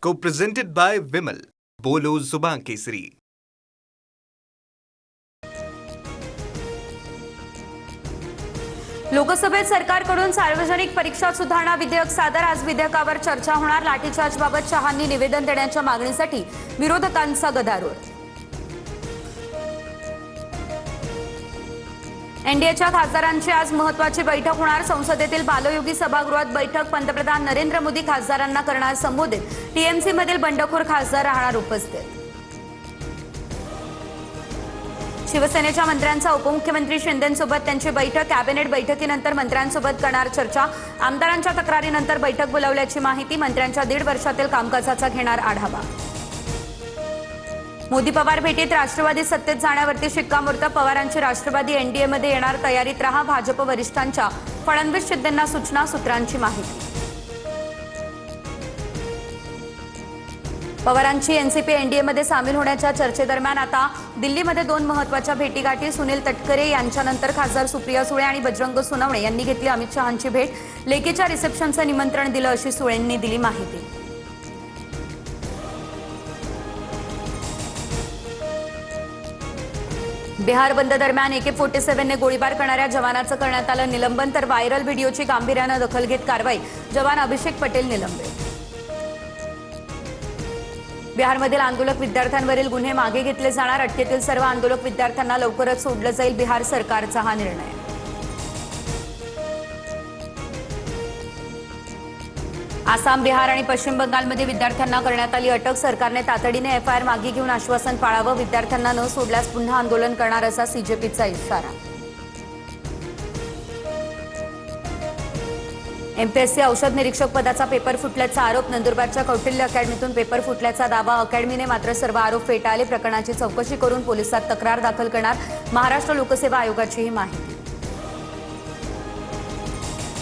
Co-presented by Vimal. बोलो जुबान केसरी. लोकसभेत सरकारकडून सार्वजनिक परीक्षा सुधारणा विधेयक सादर. आज विधेयकावर चर्चा होणार. लाठीचार्जबाबत शहांनी निवेदन देण्याच्या मागणीसाठी विरोधकांचा गदारोळ. एनडीएच्या खासदारांची आज महत्त्वाची बैठक होणार. संसदेतील बालयोगी सभागृहात बैठक. पंतप्रधान नरेंद्र मोदी खासदारांना करणार संबोधित. टीएमसीमधील बंडखोर खासदार राहणार उपस्थित. शिवसेनेच्या मंत्र्यांचा उपमुख्यमंत्री शिंदेंसोबत त्यांची बैठक. कॅबिनेट बैठकीनंतर मंत्र्यांसोबत करणार चर्चा. आमदारांच्या तक्रारीनंतर बैठक बोलावल्याची माहिती. मंत्र्यांच्या 1.5 वर्षातील कामकाजाचा घेणार आढावा. मोदी पवार भेटीत राष्ट्रवादी सत्तेत जाण्यावरती शिक्कामोर्तब. पवारांची राष्ट्रवादी एनडीएमध्ये येणार. तयारीत रहा. भाजप वरिष्ठांच्या फडणवीस शिंदेंना सूचना. सूत्रांची माहिती. पवारांची एनसीपी एनडीएमध्ये सामील होण्याच्या चर्चेदरम्यान आता दिल्लीमध्ये 2 महत्त्वाच्या भेटीगाठी. सुनील तटकरे यांच्यानंतर खासदार सुप्रिया सुळे आणि बजरंग सोनवणे यांनी घेतली अमित शहांची भेट. लेकीच्या रिसेप्शनचं निमंत्रण दिलं अशी सुळेंनी दिली माहिती. बिहार बंद दरम्यान AK-47 ने गोळीबार करणाऱ्या जवानाचं करण्यात आलं निलंबन. तर व्हायरल व्हिडिओची गांभीर्यानं दखल घेत कारवाई. जवान अभिषेक पटेल निलंबित. बिहारमधील आंदोलक विद्यार्थ्यांवरील गुन्हे मागे घेतले जाणार. अटकेतील सर्व आंदोलक विद्यार्थ्यांना लवकरच सोडलं जाईल. बिहार सरकारचा हा निर्णय. आसाम, बिहार आणि पश्चिम बंगालमध्ये विद्यार्थ्यांना करण्यात आली अटक. सरकारने तातडीने FIR मागे घेऊन आश्वासन पाळावं. विद्यार्थ्यांना न सोडल्यास पुन्हा आंदोलन करणार असा CJPचा इशारा. MPSC औषध निरीक्षक पदाचा पेपर फुटल्याचा आरोप. नंदुरबारच्या कौटिल्य अकॅडमीतून पेपर फुटल्याचा दावा. अकॅडमीने मात्र सर्व आरोप फेटाळले. प्रकरणाची चौकशी करून पोलिसात तक्रार दाखल करणार. महाराष्ट्र लोकसेवा आयोगाची ही माहिती.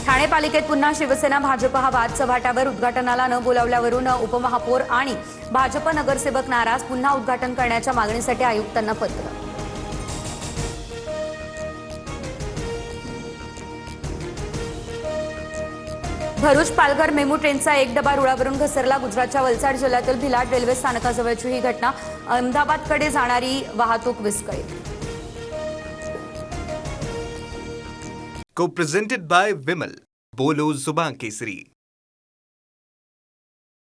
ठाणे पालिकेत पुन्हा शिवसेना भाजप हा वाद चव्हाट्यावर. उद्घाटनाला न बोलावल्यावरून उपमहापौर आणि भाजप नगरसेवक नाराज. पुन्हा उद्घाटन करण्याच्या मागणीसाठी आयुक्तांना पत्र. भरूच पालघर मेमू ट्रेनचा एक डबा रुळावरून घसरला. गुजरातच्या वलसाड जिल्ह्यातील भिलाड रेल्वे स्थानकाजवळची ही घटना. अहमदाबादकडे जाणारी वाहतूक विस्कळीत. Co-presented by Vimal. बोलो जुबान केसरी.